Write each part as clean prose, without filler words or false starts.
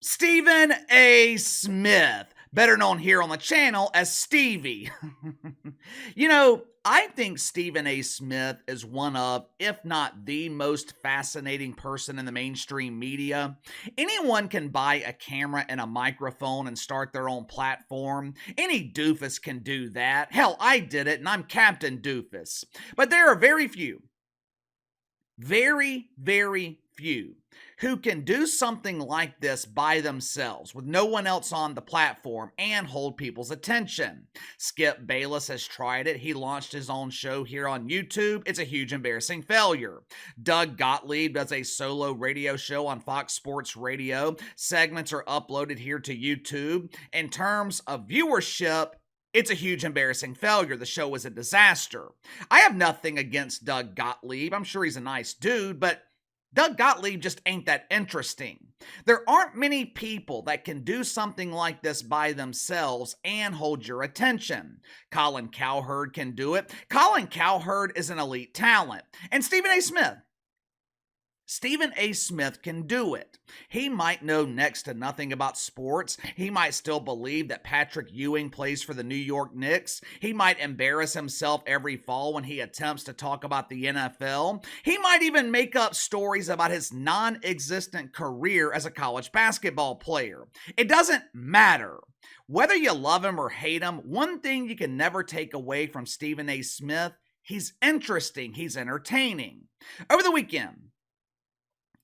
Stephen A. Smith, better known here on the channel as Stevie. I think Stephen A. Smith is one of, if not the most fascinating person in the mainstream media. Anyone can buy a camera and a microphone and start their own platform. Any doofus can do that. Hell, I did it and I'm Captain Doofus. But there are very few, very few who can do something like this by themselves with no one else on the platform and hold people's attention. Skip Bayless has tried it. He launched his own show here on YouTube. It's a huge embarrassing failure. Doug Gottlieb does a solo radio show on Fox Sports Radio. Segments are uploaded here to YouTube. In terms of viewership, it's a huge embarrassing failure. The show was a disaster. I have nothing against Doug Gottlieb. I'm sure he's a nice dude, but Doug Gottlieb just ain't that interesting. There aren't many people that can do something like this by themselves and hold your attention. Colin Cowherd can do it. Colin Cowherd is an elite talent. And Stephen A. Smith can do it. He might know next to nothing about sports. He might still believe that Patrick Ewing plays for the New York Knicks. He might embarrass himself every fall when he attempts to talk about the NFL. He might even make up stories about his non-existent career as a college basketball player. It doesn't matter. Whether you love him or hate him, one thing you can never take away from Stephen A. Smith, he's interesting, he's entertaining. Over the weekend,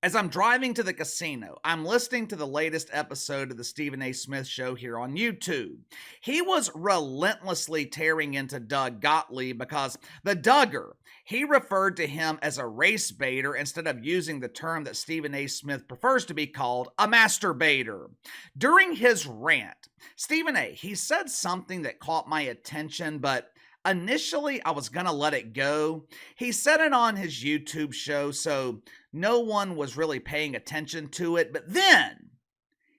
as I'm driving to the casino, I'm listening to the latest episode of the Stephen A. Smith Show here on YouTube. He was relentlessly tearing into Doug Gottlieb because the Duggar, he referred to him as a race baiter instead of using the term that Stephen A. Smith prefers to be called, a masturbator. During his rant, Stephen A., he said something that caught my attention, but initially, I was going to let it go. He said it on his YouTube show, so no one was really paying attention to it. But then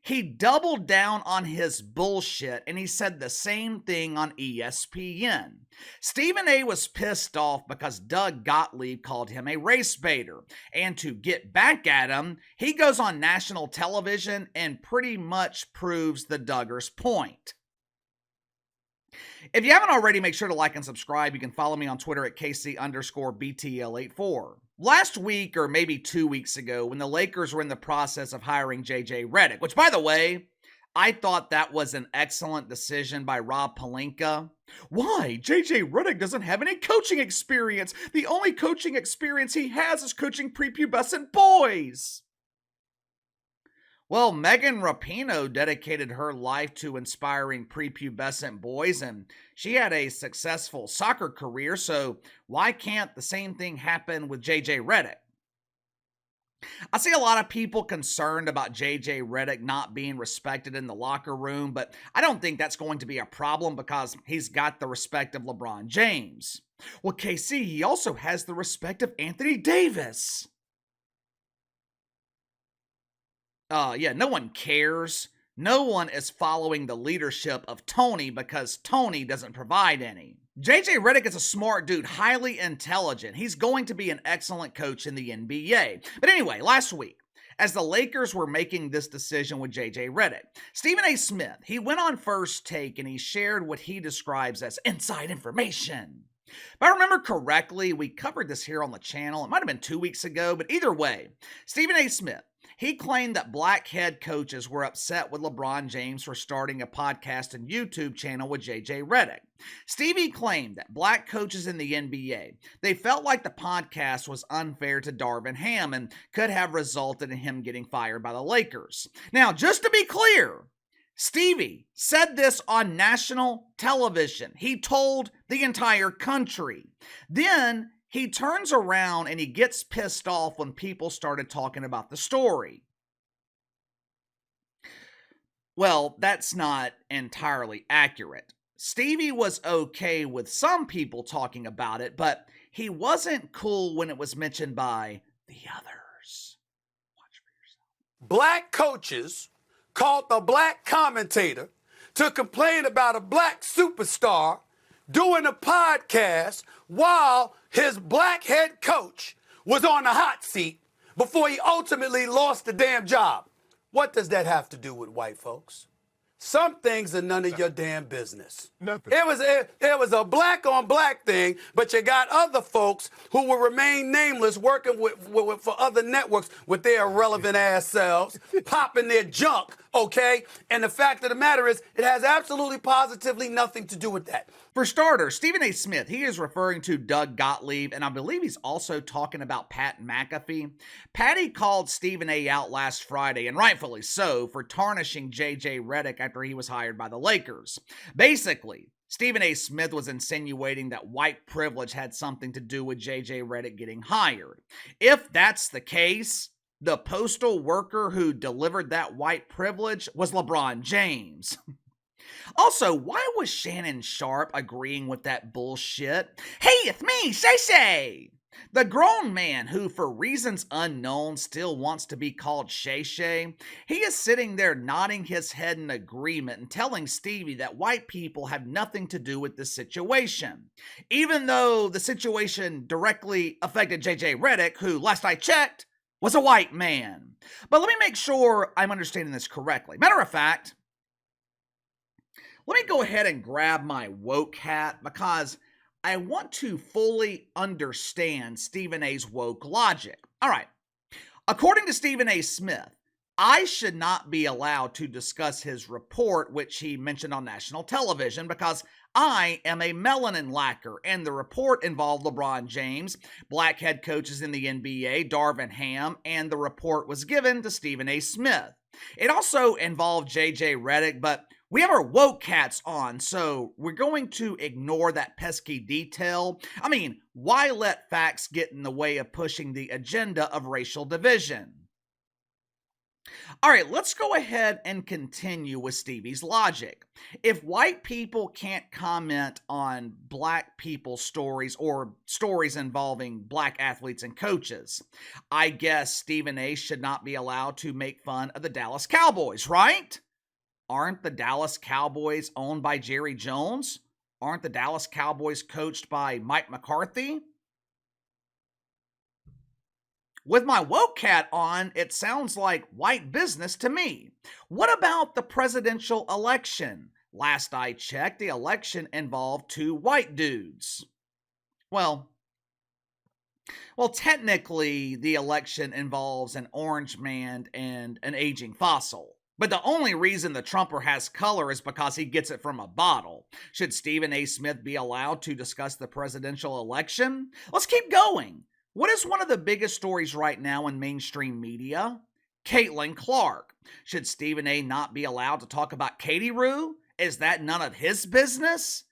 he doubled down on his bullshit and he said the same thing on ESPN. Stephen A. was pissed off because Doug Gottlieb called him a race baiter. And to get back at him, he goes on national television and pretty much proves the Duggar's point. If you haven't already, make sure to like and subscribe. You can follow me on Twitter at KC_BTL84. Last week, or maybe 2 weeks ago, when the Lakers were in the process of hiring JJ Redick, which, by the way, I thought that was an excellent decision by Rob Pelinka. Why? JJ Redick doesn't have any coaching experience. The only coaching experience he has is coaching prepubescent boys. Well, Megan Rapinoe dedicated her life to inspiring prepubescent boys, and she had a successful soccer career, so why can't the same thing happen with JJ Redick? I see a lot of people concerned about JJ Redick not being respected in the locker room, but I don't think that's going to be a problem because he's got the respect of LeBron James. Well, KC, he also has the respect of Anthony Davis. No one cares. No one is following the leadership of Tony because Tony doesn't provide any. JJ Redick is a smart dude, highly intelligent. He's going to be an excellent coach in the NBA. But anyway, last week, as the Lakers were making this decision with JJ Redick, Stephen A. Smith, he went on First Take and he shared what he describes as inside information. If I remember correctly, we covered this here on the channel. It might have been 2 weeks ago, but either way, Stephen A. Smith, he claimed that black head coaches were upset with LeBron James for starting a podcast and YouTube channel with JJ Redick. Stevie claimed that black coaches in the NBA, they felt like the podcast was unfair to Darvin Ham and could have resulted in him getting fired by the Lakers. Now, just to be clear, Stevie said this on national television. He told the entire country. Then he turns around and he gets pissed off when people started talking about the story. Well, that's not entirely accurate. Stevie was okay with some people talking about it, but he wasn't cool when it was mentioned by the others. Watch for yourself. Black coaches called the black commentator to complain about a black superstar doing a podcast while his black head coach was on the hot seat before he ultimately lost the damn job. What does that have to do with white folks? Some things are none of your damn business. Nothing. It was a black on black thing, but you got other folks who will remain nameless working for other networks with their irrelevant ass selves, popping their junk, okay? And the fact of the matter is, it has absolutely positively nothing to do with that. For starters, Stephen A. Smith, he is referring to Doug Gottlieb, and I believe he's also talking about Pat McAfee. Patty called Stephen A. out last Friday, and rightfully so, for tarnishing J.J. Redick after he was hired by the Lakers. Basically, Stephen A. Smith was insinuating that white privilege had something to do with J.J. Redick getting hired. If that's the case, the postal worker who delivered that white privilege was LeBron James. Also, why was Shannon Sharp agreeing with that bullshit? Hey, it's me, Shay. The grown man who, for reasons unknown, still wants to be called Shay, he is sitting there nodding his head in agreement and telling Stevie that white people have nothing to do with this situation. Even though the situation directly affected J.J. Redick, who, last I checked, was a white man. But let me make sure I'm understanding this correctly. Matter of fact, let me go ahead and grab my woke hat because I want to fully understand Stephen A.'s woke logic. All right. According to Stephen A. Smith, I should not be allowed to discuss his report, which he mentioned on national television, because I am a melanin lacker, and the report involved LeBron James, black head coaches in the NBA, Darvin Ham, and the report was given to Stephen A. Smith. It also involved J.J. Redick, but we have our woke cats on, so we're going to ignore that pesky detail. I mean, why let facts get in the way of pushing the agenda of racial division? All right, let's go ahead and continue with Stevie's logic. If white people can't comment on black people's stories or stories involving black athletes and coaches, I guess Stephen A. should not be allowed to make fun of the Dallas Cowboys, right? Aren't the Dallas Cowboys owned by Jerry Jones? Aren't the Dallas Cowboys coached by Mike McCarthy? With my woke hat on, it sounds like white business to me. What about the presidential election? Last I checked, the election involved two white dudes. Well, technically, the election involves an orange man and an aging fossil. But the only reason the Trumper has color is because he gets it from a bottle. Should Stephen A. Smith be allowed to discuss the presidential election? Let's keep going. What is one of the biggest stories right now in mainstream media? Caitlin Clark. Should Stephen A. not be allowed to talk about Katie Rue? Is that none of his business?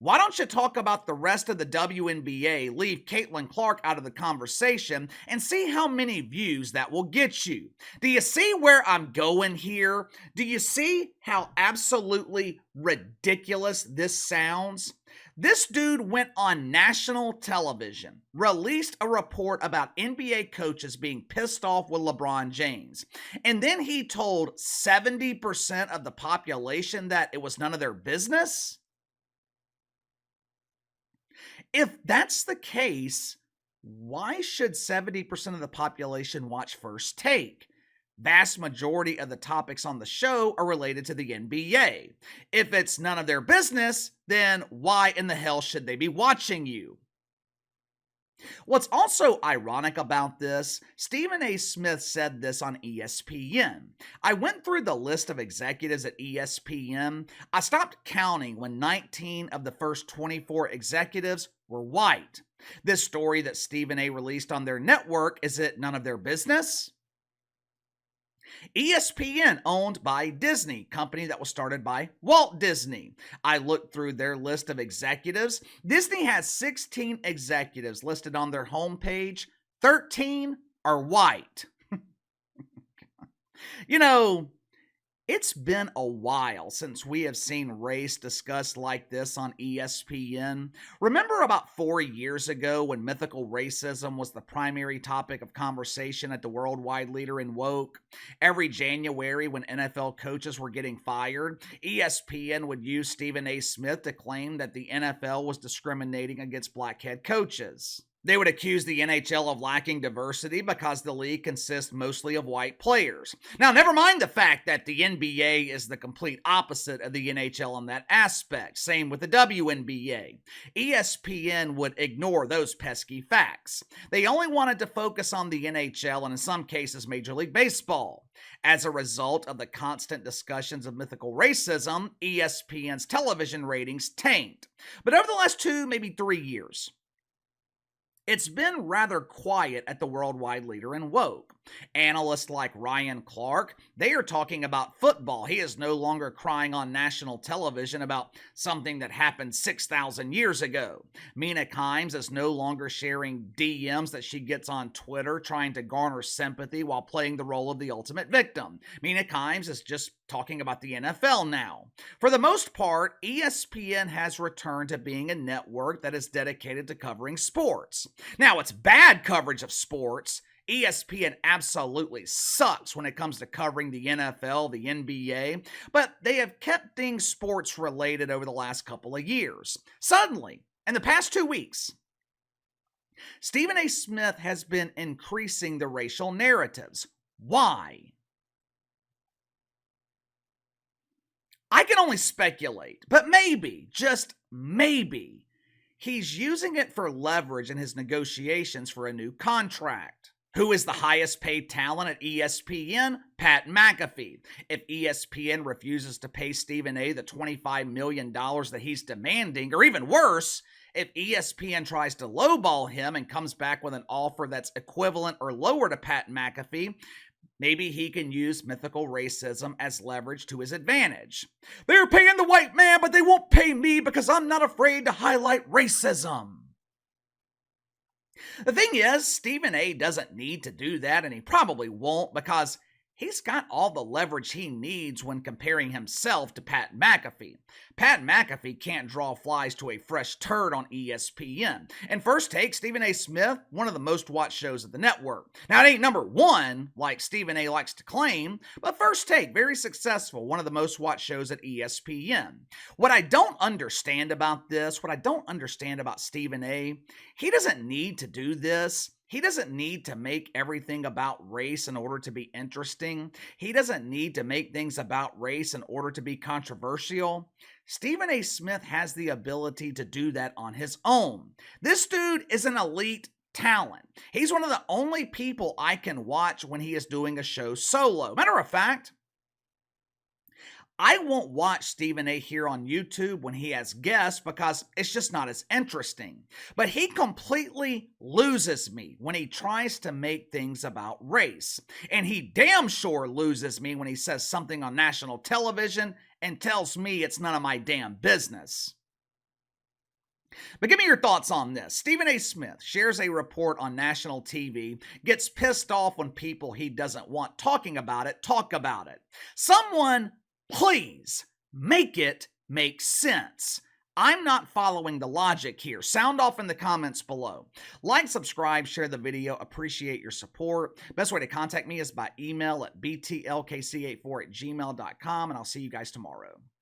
Why don't you talk about the rest of the WNBA, leave Caitlin Clark out of the conversation, and see how many views that will get you? Do you see where I'm going here? Do you see how absolutely ridiculous this sounds? This dude went on national television, released a report about NBA coaches being pissed off with LeBron James, and then he told 70% of the population that it was none of their business? If that's the case, why should 70% of the population watch First Take? Vast majority of the topics on the show are related to the NBA. If it's none of their business, then why in the hell should they be watching you? What's also ironic about this, Stephen A. Smith said this on ESPN. I went through the list of executives at ESPN. I stopped counting when 19 of the first 24 executives were white. This story that Stephen A. released on their network, is it none of their business? ESPN, owned by Disney, company that was started by Walt Disney. I looked through their list of executives. Disney has 16 executives listed on their homepage. 13 are white. You know, it's been a while since we have seen race discussed like this on ESPN. Remember about 4 years ago when mythical racism was the primary topic of conversation at the worldwide leader in woke? Every January when NFL coaches were getting fired, ESPN would use Stephen A. Smith to claim that the NFL was discriminating against black head coaches. They would accuse the NHL of lacking diversity because the league consists mostly of white players. Now, never mind the fact that the NBA is the complete opposite of the NHL in that aspect. Same with the WNBA. ESPN would ignore those pesky facts. They only wanted to focus on the NHL and in some cases Major League Baseball. As a result of the constant discussions of mythical racism, ESPN's television ratings tanked. But over the last 2, maybe 3 years, it's been rather quiet at the worldwide leader in woke. Analysts like Ryan Clark, they are talking about football. He is no longer crying on national television about something that happened 6,000 years ago. Mina Kimes is no longer sharing DMs that she gets on Twitter trying to garner sympathy while playing the role of the ultimate victim. Mina Kimes is just talking about the NFL now. For the most part, ESPN has returned to being a network that is dedicated to covering sports. Now, it's bad coverage of sports. ESPN absolutely sucks when it comes to covering the NFL, the NBA, but they have kept things sports related over the last couple of years. Suddenly, in the past 2 weeks, Stephen A. Smith has been increasing the racial narratives. Why? I can only speculate, but maybe, just maybe, he's using it for leverage in his negotiations for a new contract. Who is the highest paid talent at ESPN? Pat McAfee. If ESPN refuses to pay Stephen A. the $25 million that he's demanding, or even worse, if ESPN tries to lowball him and comes back with an offer that's equivalent or lower to Pat McAfee, maybe he can use mythical racism as leverage to his advantage. They're paying the white man, but they won't pay me because I'm not afraid to highlight racism. The thing is, Stephen A. doesn't need to do that, and he probably won't because he's got all the leverage he needs when comparing himself to Pat McAfee. Pat McAfee can't draw flies to a fresh turd on ESPN. And First Take, Stephen A. Smith, one of the most watched shows of the network. Now, it ain't number one, like Stephen A. likes to claim, but First Take, very successful, one of the most watched shows at ESPN. What I don't understand about this, what I don't understand about Stephen A., he doesn't need to do this. He doesn't need to make everything about race in order to be interesting. He doesn't need to make things about race in order to be controversial. Stephen A. Smith has the ability to do that on his own. This dude is an elite talent. He's one of the only people I can watch when he is doing a show solo. Matter of fact, I won't watch Stephen A. here on YouTube when he has guests because it's just not as interesting. But he completely loses me when he tries to make things about race. And he damn sure loses me when he says something on national television and tells me it's none of my damn business. But give me your thoughts on this. Stephen A. Smith shares a report on national TV, gets pissed off when people he doesn't want talking about it talk about it. Someone please make it make sense. I'm not following the logic here. Sound off in the comments below. Like, subscribe, share the video. Appreciate your support. Best way to contact me is by email at btlkc84@gmail.com, and I'll see you guys tomorrow.